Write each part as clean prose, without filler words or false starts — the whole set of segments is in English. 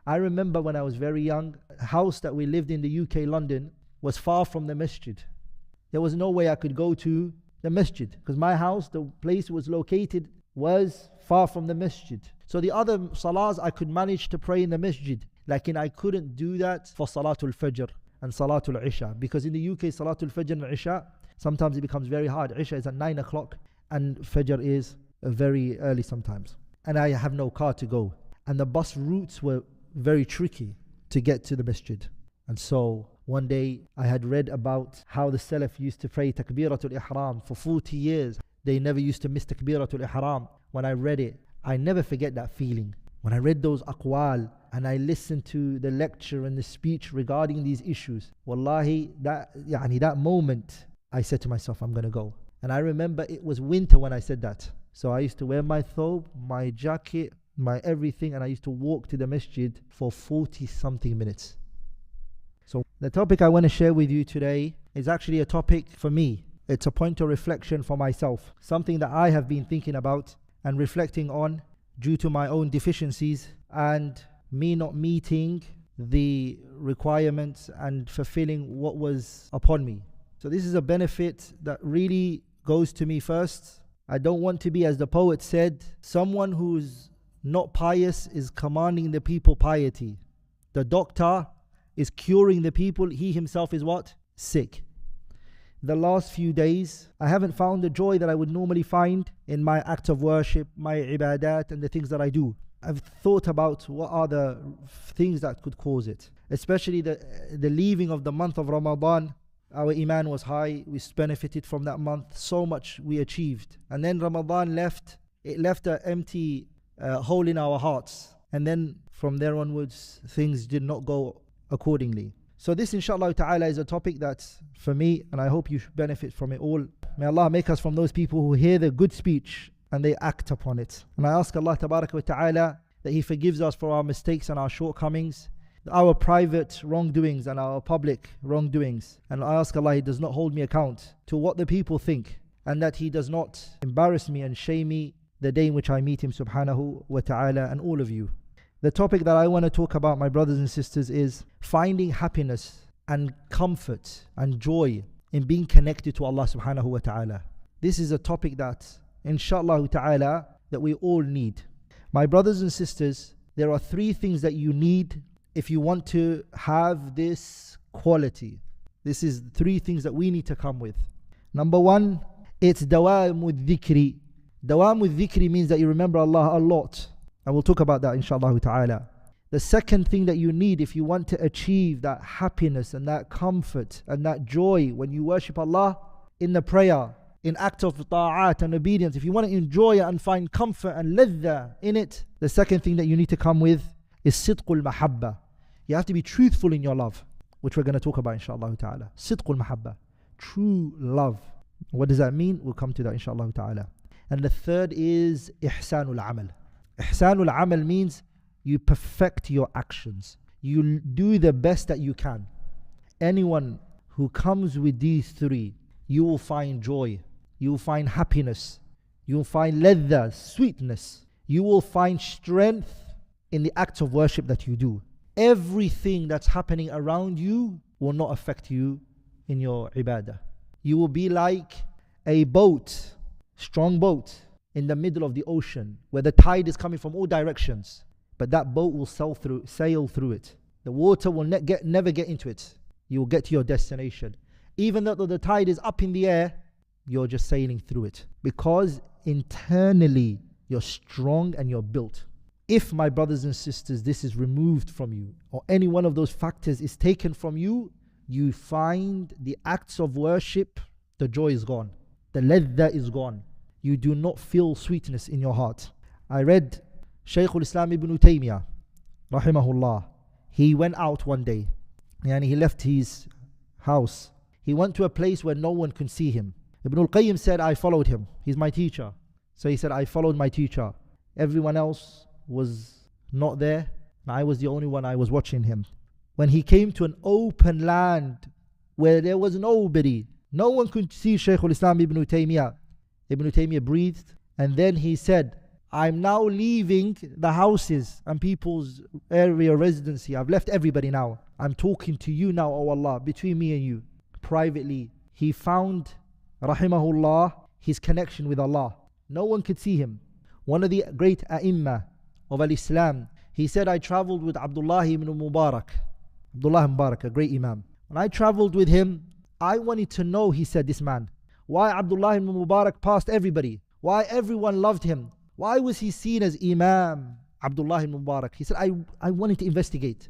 I remember when I was very young, a house that we lived in the UK, London, was far from the masjid. There was no way I could go to the masjid because my house, the place it was located, was far from the masjid. So the other salahs I could manage to pray in the masjid. Like I couldn't do that for Salatul Fajr and Salatul Isha, because in the UK, Salatul Fajr and Isha, sometimes it becomes very hard. Isha is at 9 o'clock and Fajr is very early sometimes. And I have no car to go. And the bus routes were very tricky to get to the masjid. And so one day I had read about how the Salaf used to pray Takbiratul Ihram for 40 years. They never used to miss Takbiratul Ihram. When I read it, I never forget that feeling. When I read those aqwal and I listened to the lecture and the speech regarding these issues, wallahi, that moment, I said to myself, I'm going to go. And I remember it was winter when I said that. So I used to wear my thobe, my jacket, my everything, and I used to walk to the masjid for 40 something minutes. So the topic I want to share with you today is actually a topic for me. It's a point of reflection for myself, something that I have been thinking about and reflecting on due to my own deficiencies and me not meeting the requirements and fulfilling what was upon me. So this is a benefit that really goes to me first. I don't want to be, as the poet said, someone who's not pious is commanding the people piety. The doctor is curing the people, he himself is what? Sick. The last few days, I haven't found the joy that I would normally find in my acts of worship, my ibadat and the things that I do. I've thought about what are the things that could cause it. Especially the leaving of the month of Ramadan. Our iman was high, we benefited from that month, so much we achieved. And then Ramadan left, it left an empty hole in our hearts. And then from there onwards, things did not go accordingly. So this inshallah ta'ala is a topic that's for me, and I hope you should benefit from it all. May Allah make us from those people who hear the good speech and they act upon it. And I ask Allah tabaraka wa ta'ala that He forgives us for our mistakes and our shortcomings, our private wrongdoings and our public wrongdoings. And I ask Allah He does not hold me account to what the people think, and that He does not embarrass me and shame me the day in which I meet Him subhanahu wa ta'ala, and all of you. The topic that I want to talk about, my brothers and sisters, is finding happiness and comfort and joy in being connected to Allah subhanahu wa ta'ala. This is a topic that, inshallah ta'ala, that we all need. My brothers and sisters, there are 3 things that you need if you want to have this quality. This is 3 things that we need to come with. Number 1, it's dawamul dhikri. Dawamul dhikri means that you remember Allah a lot. And we'll talk about that inshallah ta'ala. The second thing that you need if you want to achieve that happiness and that comfort and that joy when you worship Allah in the prayer, in act of ta'at and obedience, if you want to enjoy it and find comfort and ladha in it, the second thing that you need to come with is sidqul mahabba. You have to be truthful in your love, which we're going to talk about inshallah ta'ala. Sidqul mahabba, true love. What does that mean? We'll come to that inshallah ta'ala. And the third is ihsanul amal. Ihsanul amal means you perfect your actions. You do the best that you can. Anyone who comes with these 3, you will find joy. You will find happiness. You will find ladha, sweetness. You will find strength in the acts of worship that you do. Everything that's happening around you will not affect you in your ibadah. You will be like a boat, strong boat, in the middle of the ocean where the tide is coming from all directions, but that boat will sail through it. The water will never get into it. You will get to your destination. Even though the tide is up in the air, you're just sailing through it, because internally you're strong and you're built. If, my brothers and sisters, this is removed from you, or any one of those factors is taken from you, you find the acts of worship, the joy is gone, the ladha is gone. You do not feel sweetness in your heart. I read Shaykh al-Islam ibn Taymiyyah, rahimahullah. He went out one day, and he left his house. He went to a place where no one could see him. Ibn al-Qayyim said, I followed him. He's my teacher. So he said, I followed my teacher. Everyone else was not there, and I was the only one. I was watching him. When he came to an open land where there was nobody, no one could see Shaykh al-Islam ibn Taymiyyah. Ibn Taymiyyah breathed, and then he said, I'm now leaving the houses and people's area residency. I've left everybody now. I'm talking to you now, O Allah, between me and you. Privately, he found, rahimahullah, his connection with Allah. No one could see him. One of the great A'imma of Al-Islam, he said, I traveled with Abdullah ibn Mubarak. Abdullah Mubarak, a great Imam. When I traveled with him, I wanted to know, he said, this man, why Abdullah ibn Mubarak passed everybody? Why everyone loved him? Why was he seen as Imam Abdullah ibn Mubarak? He said, I wanted to investigate.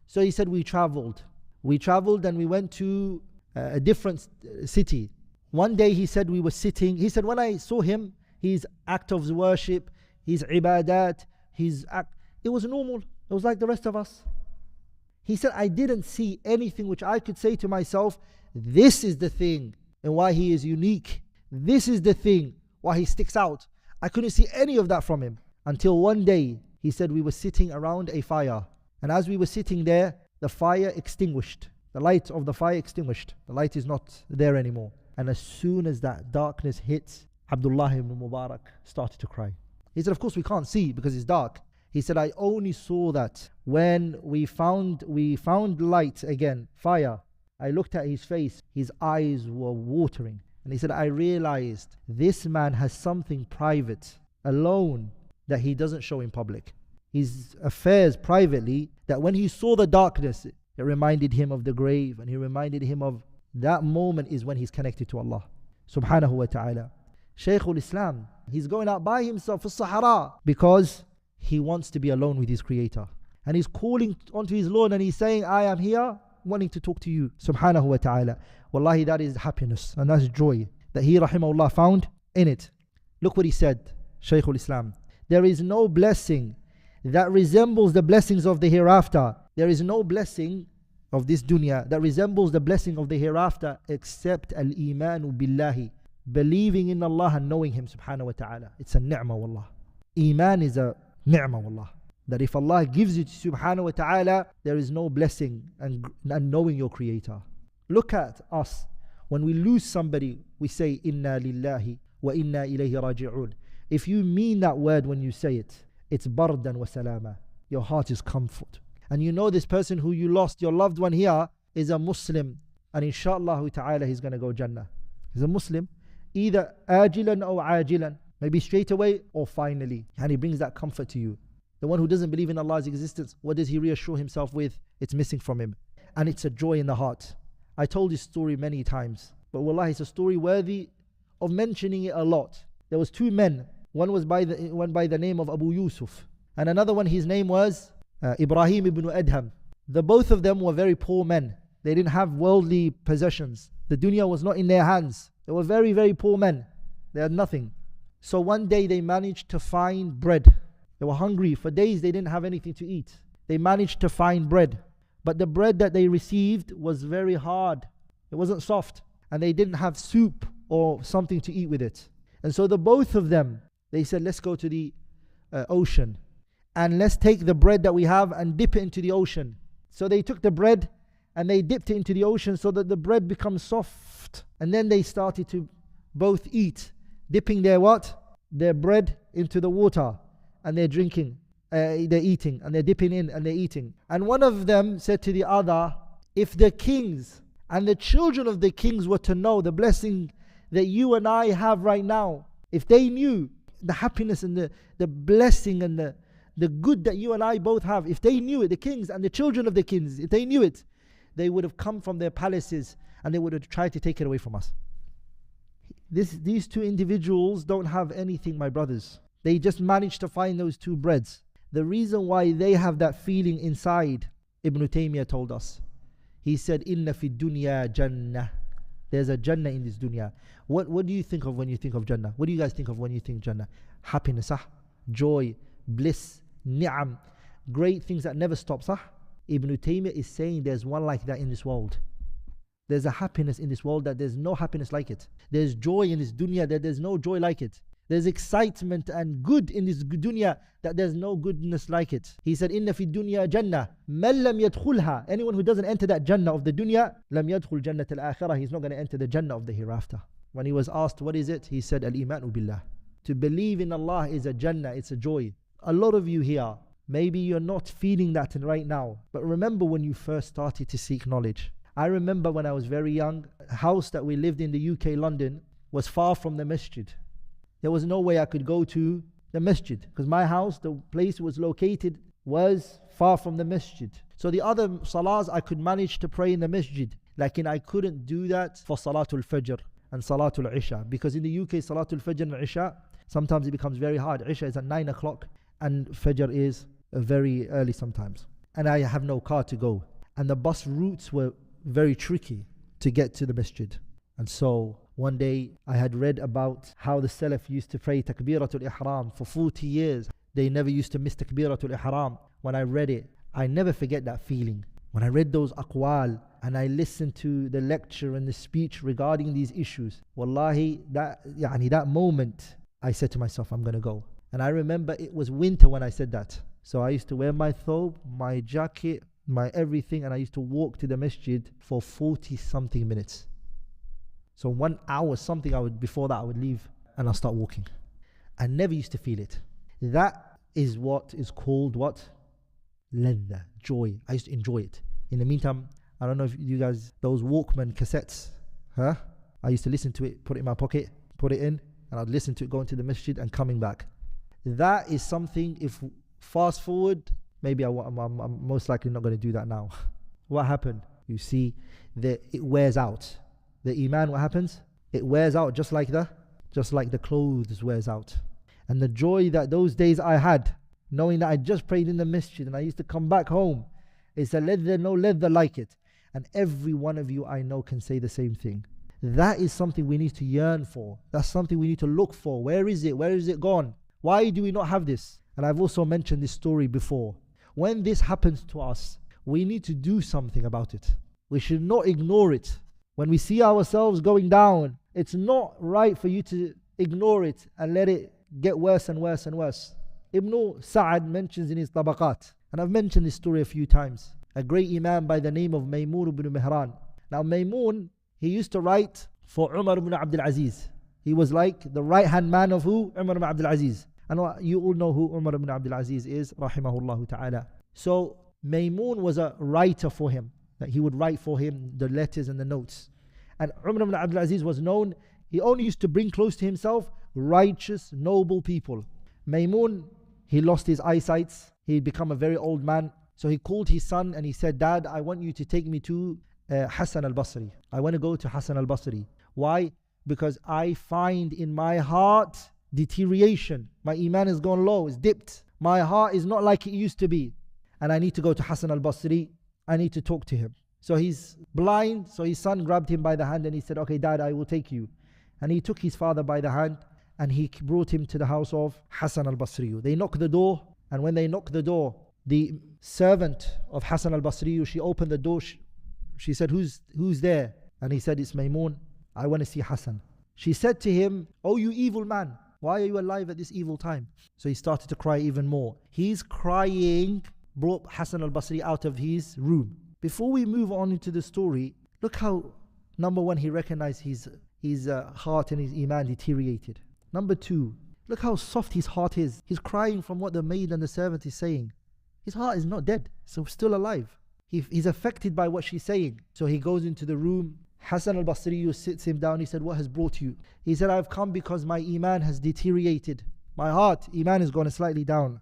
So he said, we traveled. We traveled and we went to a different city. One day he said, we were sitting. He said, when I saw him, his act of worship, his ibadat, it was normal. It was like the rest of us. He said, I didn't see anything which I could say to myself, this is the thing and why he is unique. This is the thing why he sticks out. I couldn't see any of that from him. Until one day, he said, we were sitting around a fire. And as we were sitting there, the fire extinguished. The light of the fire extinguished. The light is not there anymore. And as soon as that darkness hits, Abdullah ibn Mubarak started to cry. He said, of course we can't see because it's dark. He said, I only saw that when we found light again, fire. I looked at his face, his eyes were watering. And he said, I realized this man has something private, alone, that he doesn't show in public. His affairs privately, that when he saw the darkness, it reminded him of the grave, and he reminded him of that moment is when he's connected to Allah subhanahu wa ta'ala. Shaykhul Islam, he's going out by himself for Sahara because he wants to be alone with his Creator. And he's calling onto his Lord and he's saying, I am here wanting to talk to you subhanahu wa ta'ala. Wallahi, that is happiness and that's joy that he rahimahullah found in it. Look what he said, Shaykhul Islam. There is no blessing that resembles the blessings of the hereafter. There is no blessing of this dunya that resembles the blessing of the hereafter except al-imanu billahi, believing in Allah and knowing Him subhanahu wa ta'ala. It's a ni'mah wallah. Iman is a ni'mah wallah. That if Allah gives it subhanahu wa ta'ala, there is no blessing and knowing your Creator. Look at us. When we lose somebody, we say, Inna lillahi wa inna ilayhi raji'un. If you mean that word when you say it, it's bardan wa salama. Your heart is comfort. And you know this person who you lost, your loved one here, is a Muslim. And inshallah ta'ala, he's going to go Jannah. He's a Muslim. Either ajilan or ajilan. Maybe straight away or finally. And he brings that comfort to you. The one who doesn't believe in Allah's existence, what does he reassure himself with? It's missing from him. And it's a joy in the heart. I told this story many times. But wallahi, it's a story worthy of mentioning it a lot. There was two men. One by the name of Abu Yusuf. And another one, his name was Ibrahim ibn Adham. The both of them were very poor men. They didn't have worldly possessions. The dunya was not in their hands. They were very, very poor men. They had nothing. So one day they managed to find bread. They were hungry. For days they didn't have anything to eat. They managed to find bread. But the bread that they received was very hard. It wasn't soft. And they didn't have soup or something to eat with it. And so the both of them, they said, let's go to the ocean. And let's take the bread that we have and dip it into the ocean. So they took the bread and they dipped it into the ocean so that the bread becomes soft. And then they started to both eat, dipping their what? Their bread into the water. And they're drinking, they're eating, and they're dipping in and they're eating. And one of them said to the other, if the kings and the children of the kings were to know the blessing that you and I have right now, if they knew the happiness and the blessing and the good that you and I both have, if they knew it, the kings and the children of the kings, if they knew it, they would have come from their palaces and they would have tried to take it away from us. These two individuals don't have anything, my brothers. They just managed to find those two breads. The reason why they have that feeling inside, Ibn Taymiyyah told us. He said, Inna fi dunya jannah. There's a Jannah in this dunya. What do you think of when you think of Jannah? What do you guys think of when you think Jannah? Happiness, joy, bliss, ni'am, great things that never stop. Ibn Taymiyyah is saying there's one like that in this world. There's a happiness in this world that there's no happiness like it. There's joy in this dunya that there's no joy like it. There's excitement and good in this dunya that there's no goodness like it. He said, Inna fi dunya jannah, man lam yadkhulha. Anyone who doesn't enter that jannah of the dunya, lam yadkhul jannat al-akhirah. He's not going to enter the jannah of the hereafter. When he was asked, what is it? He said, al-imanu billah. To believe in Allah is a Jannah, it's a joy. A lot of you here, maybe you're not feeling that right now. But remember when you first started to seek knowledge. I remember when I was very young, a house that we lived in the UK, London, was far from the masjid. There was no way I could go to the masjid because my house, the place it was located, was far from the masjid. So the other salahs I could manage to pray in the masjid. Like I couldn't do that for Salatul Fajr and Salatul Isha. Because in the UK, Salatul Fajr and Isha, sometimes it becomes very hard. Isha is at 9 o'clock and Fajr is very early sometimes. And I have no car to go. And the bus routes were very tricky to get to the masjid. And so one day I had read about how the Salaf used to pray Takbiratul Ihram for 40 years. They never used to miss Takbiratul Ihram. When I read it, I never forget that feeling. When I read those aqwal and I listened to the lecture and the speech regarding these issues, wallahi, that moment, I said to myself, I'm going to go. And I remember it was winter when I said that. So I used to wear my thobe, my jacket, my everything, and I used to walk to the masjid for 40 something minutes. So 1 hour something, before that I would leave and I'll start walking. I never used to feel it. That is what is called what? Ladha, joy. I used to enjoy it. In the meantime, I don't know if you guys, those Walkman cassettes, I used to listen to it, put it in my pocket, put it in, and I'd listen to it going to the masjid and coming back. That is something, if fast forward, maybe I'm most likely not going to do that now. What happened? You see, that it wears out. The iman, what happens? It wears out just like the clothes wears out. And the joy that those days I had, knowing that I just prayed in the masjid and I used to come back home, it's a ladha, no ladha like it. And every one of you I know can say the same thing. That is something we need to yearn for. That's something we need to look for. Where is it? Where is it gone? Why do we not have this? And I've also mentioned this story before. When this happens to us, we need to do something about it. We should not ignore it. When we see ourselves going down, it's not right for you to ignore it and let it get worse and worse and worse. Ibn Sa'ad mentions in his Tabaqat, and I've mentioned this story a few times, a great imam by the name of Maymun ibn Mihran. Now Maymun, he used to write for Umar ibn Abdul Aziz. He was like the right hand man of who? Umar ibn Abdul Aziz. And you all know who Umar ibn Abdul Aziz is, rahimahullah ta'ala. So Maymun was a writer for him, that he would write for him the letters and the notes. And Umar ibn Abdul Aziz was known, he only used to bring close to himself righteous, noble people. Maymun, he lost his eyesight, he'd become a very old man. So he called his son and he said, Dad, I want you to take me to Hassan al-Basri. I want to go to Hassan al-Basri. Why? Because I find in my heart deterioration. My iman has gone low, it's dipped. My heart is not like it used to be. And I need to go to Hassan al-Basri. I need to talk to him. So he's blind, so his son grabbed him by the hand and he said, okay, Dad, I will take you. And he took his father by the hand and he brought him to the house of Hassan al-Basri. They knocked the door, and when they knocked the door, the servant of Hassan al-Basri, she opened the door. She said, who's there? And he said, it's Maymun. I want to see Hassan. She said to him, oh, you evil man, why are you alive at this evil time? So he started to cry even more. He's crying, brought Hassan al-Basri out of his room. Before we move on into the story, look how, number one, he recognized his heart and his iman deteriorated. Number two, look how soft his heart is. He's crying from what the maid and the servant is saying. His heart is not dead, so still alive. He's affected by what she's saying. So he goes into the room. Hassan al-Basri sits him down. He said, what has brought you? He said, I've come because my iman has deteriorated. My heart, iman has gone slightly down.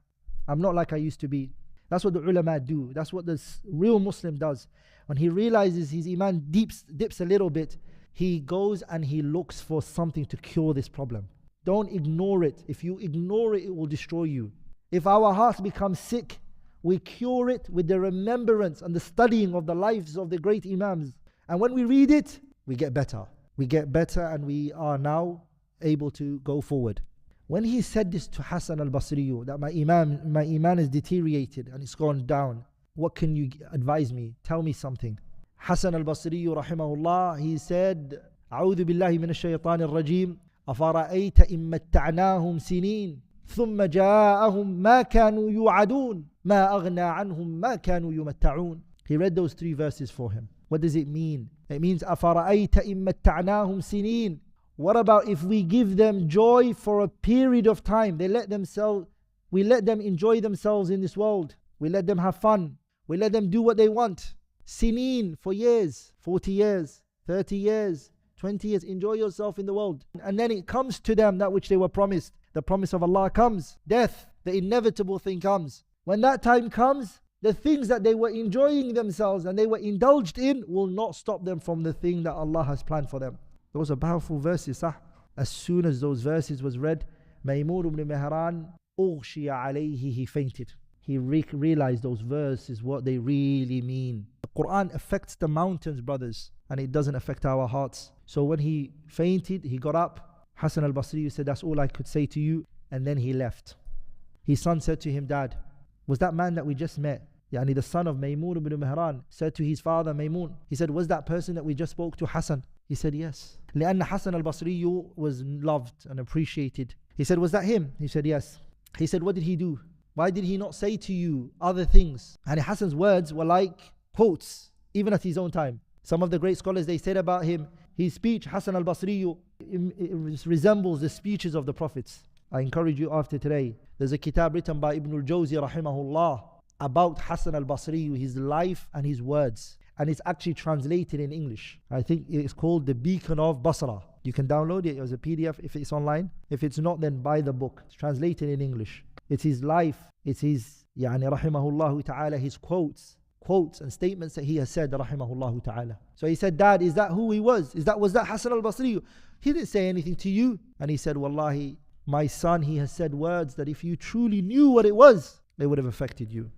I'm not like I used to be. That's what the ulama do. That's what the real Muslim does. When he realizes his iman dips a little bit, he goes and he looks for something to cure this problem. Don't ignore it. If you ignore it, it will destroy you. If our hearts become sick, we cure it with the remembrance and the studying of the lives of the great imams. And when we read it, we get better. We get better and we are now able to go forward. When he said this to Hassan al-Basri, that my iman is deteriorated and it's gone down, what can you advise me? Tell me something. Hassan al-Basri rahimahullah, he said, أعوذ بالله من الشيطان الرجيم أفرأيت إن متعناهم سنين ثم جاءهم ما كانوا يوعدون ما أغنى عنهم ما كانوا يمتعون. He read those 3 verses for him. What does it mean? It means أفرأيت إن متعناهم سنين. What about if we give them joy for a period of time? We let them enjoy themselves in this world. We let them have fun. We let them do what they want. Sineen for years, 40 years, 30 years, 20 years. Enjoy yourself in the world. And then it comes to them that which they were promised. The promise of Allah comes. Death, the inevitable thing comes. When that time comes, the things that they were enjoying themselves and they were indulged in will not stop them from the thing that Allah has planned for them. Those are powerful verses. As soon as those verses was read, Maymun ibn Mihran, ughshiya alayhi, he fainted. He realized those verses, what they really mean. The Quran affects the mountains, brothers, and it doesn't affect our hearts. So when he fainted, he got up. Hassan al-Basri said, that's all I could say to you. And then he left. His son said to him, Dad, was that man that we just met, the son of Maymun ibn Mihran, said to his father Maymun, he said, was that person that we just spoke to Hassan? He said, yes. لأن Hassan al-Basri was loved and appreciated. He said, was that him? He said, yes. He said, what did he do? Why did he not say to you other things? And Hassan's words were like quotes, even at his own time. Some of the great scholars, they said about him, his speech, Hassan al-Basri, resembles the speeches of the prophets. I encourage you after today. There's a kitab written by Ibn al-Jawzi rahimahullah about Hassan al-Basri, his life and his words. And it's actually translated in English. I think it's called The Beacon of Basra. You can download it as a PDF if it's online. If it's not, then buy the book. It's translated in English. It's his life. It's his, rahimahullah ta'ala, his quotes and statements that he has said, rahimahullah ta'ala. So he said, Dad, is that who he was? Was that Hassan al-Basri? He didn't say anything to you. And he said, Wallahi, my son, he has said words that if you truly knew what it was, they would have affected you.